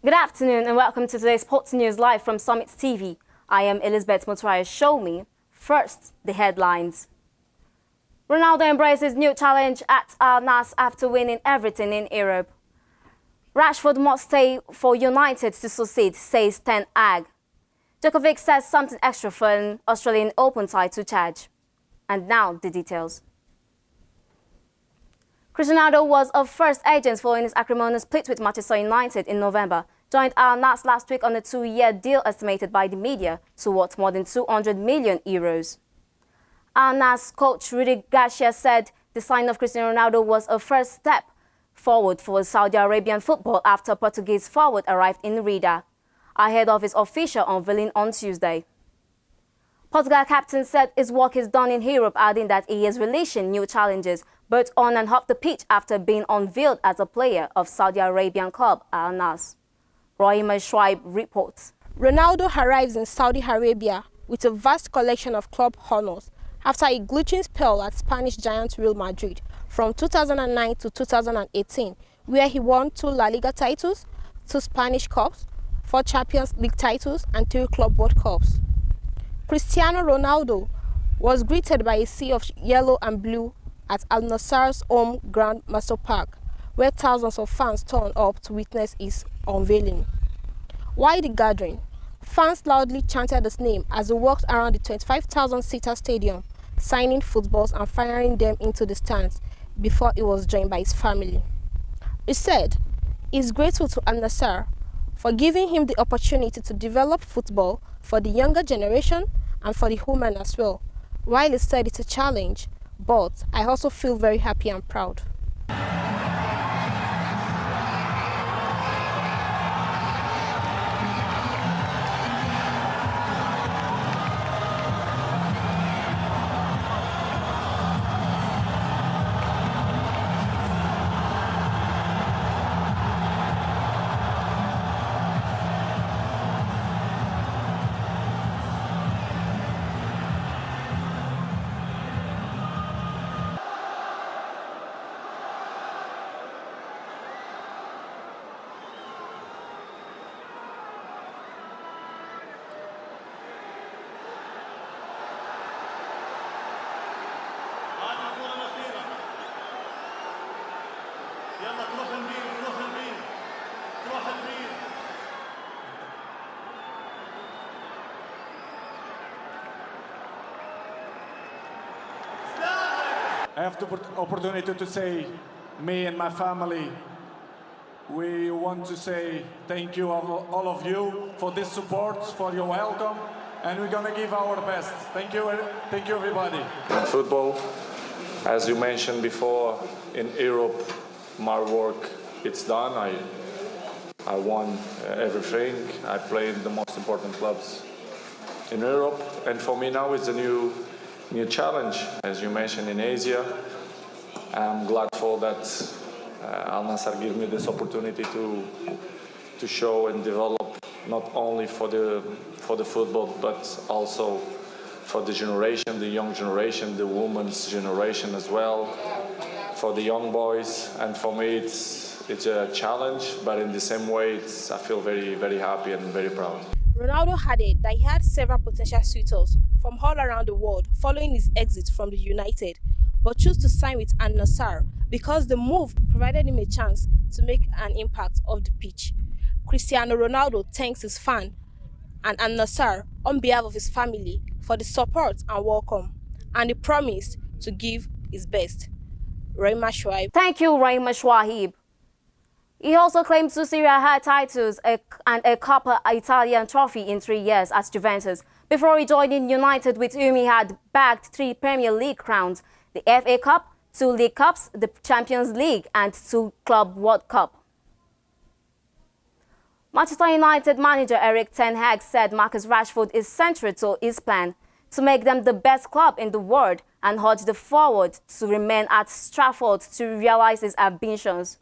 Good afternoon and welcome to today's Sports News live from Summit TV. I am Elizabeth Mutuaya. Show me. First, the headlines. Ronaldo embraces new challenge at Al-Nassr after winning everything in Europe. Rashford must stay for United to succeed, says Ten Hag. Djokovic says something extra for an Australian Open title charge. And now the details. Cristiano was a first agent following his acrimonious split with Manchester United in November, joined Al-Nassr last week on a 2-year deal estimated by the media to worth more than €200 million. Al-Nassr coach Rudy Garcia said the signing of Cristiano Ronaldo was a first step forward for Saudi Arabian football after Portuguese forward arrived in Riyadh, ahead of his official unveiling on Tuesday. Portugal captain said his work is done in Europe, adding that he is relishing new challenges both on and off the pitch after being unveiled as a player of Saudi Arabian club Al-Nassr. Rohima Schweib reports. Ronaldo arrives in Saudi Arabia with a vast collection of club honors after a glitching spell at Spanish giant Real Madrid from 2009 to 2018, where he won 2 La Liga titles, 2 Spanish Cups, 4 Champions League titles and 3 Club World Cups. Cristiano Ronaldo was greeted by a sea of yellow and blue at Al-Nassr's home ground Master Park, where thousands of fans turned up to witness his unveiling. While the gathering, fans loudly chanted his name as he walked around the 25,000-seater stadium, signing footballs and firing them into the stands before he was joined by his family. He said he's grateful to Al-Nassr for giving him the opportunity to develop football for the younger generation and for the women as well. While he said it's a challenge, but I also feel very happy and proud. I have the opportunity to say, me and my family, we want to say thank you all of you for this support, for your welcome, and we're going to give our best. Thank you everybody. Football, as you mentioned before, in Europe, my work, it's done. I won everything. I played the most important clubs in Europe, and for me now it's a new challenge, as you mentioned, in Asia. I'm glad for that Al-Nassr gave me this opportunity to show and develop not only for the football, but also for the generation, the young generation, the women's generation as well, for the young boys. And for me, it's a challenge, but in the same way, I feel very, very happy and very proud. Ronaldo added that he had several potential suitors from all around the world following his exit from the United, but chose to sign with Al-Nassr because the move provided him a chance to make an impact off the pitch. Cristiano Ronaldo thanks his fan and Al-Nassr on behalf of his family for the support and welcome, and he promised to give his best. Rohima Schweib. Thank you, Rohima Schweib. He also claimed 2 Serie A titles and a Coppa Italian trophy in 3 years at Juventus, before rejoining United, with whom he had bagged 3 Premier League crowns, the FA Cup, 2 League Cups, the Champions League and 2 Club World Cup. Manchester United manager Erik Ten Hag said Marcus Rashford is central to his plan to make them the best club in the world and urged the forward to remain at Trafford to realize his ambitions.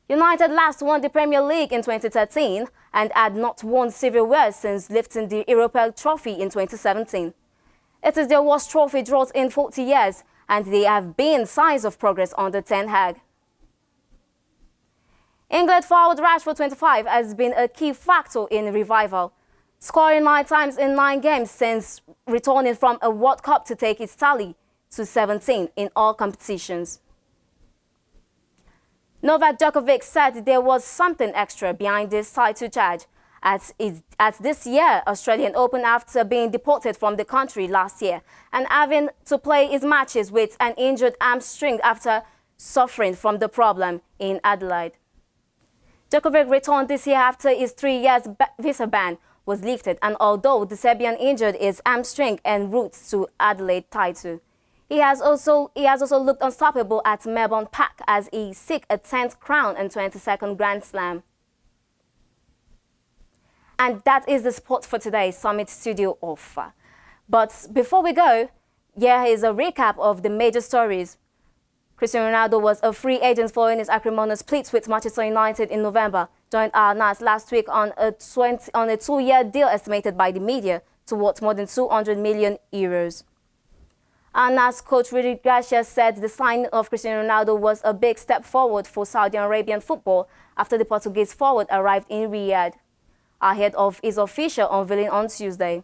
United last won the Premier League in 2013 and had not won silverware since lifting the Europa Trophy in 2017. It is their worst trophy drought in 40 years, and there have been signs of progress under Ten Hag. England forward Rashford, 25, has been a key factor in revival, scoring 9 times in 9 games since returning from a World Cup to take its tally to 17 in all competitions. Novak Djokovic said there was something extra behind this title charge at this year's Australian Open after being deported from the country last year and having to play his matches with an injured hamstring after suffering from the problem in Adelaide. Djokovic returned this year after his 3 years visa ban was lifted, and although the Serbian injured his hamstring en route to Adelaide title, he has also looked unstoppable at Melbourne Park as he seeks a 10th crown and 22nd Grand Slam. And that is the sport for today's Summit Studio offer. But before we go, here is a recap of the major stories. Cristiano Ronaldo was a free agent following his acrimonious split with Manchester United in November, joined Al-Nassr last week on a 2-year deal estimated by the media to worth more than €200 million. Al-Nassr coach Rudy Garcia said the signing of Cristiano Ronaldo was a big step forward for Saudi Arabian football after the Portuguese forward arrived in Riyadh, ahead of his official unveiling on Tuesday.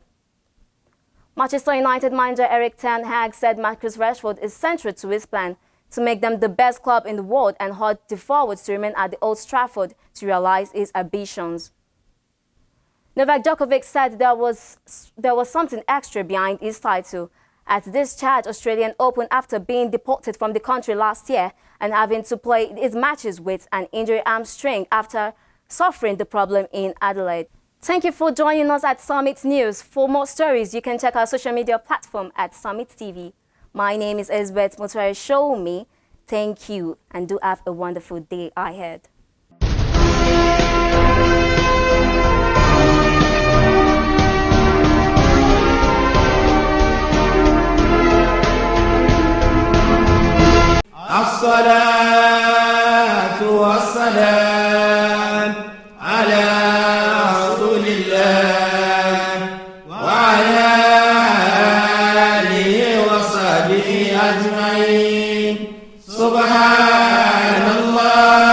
Manchester United manager Erik ten Hag said Marcus Rashford is central to his plan to make them the best club in the world and urged the forwards to remain at the Old Trafford to realize his ambitions. Novak Djokovic said there was something extra behind his title at this charged Australian Open after being deported from the country last year and having to play his matches with an injured hamstring after suffering the problem in Adelaide. Thank you for joining us at Summit News. For more stories, you can check our social media platform at Summit TV. My name is Elizabeth Mutare. Show me. Thank you and do have a wonderful day ahead. الصلاة والسلام على رسول الله وعلى آله وصحبه أجمعين. سبحان الله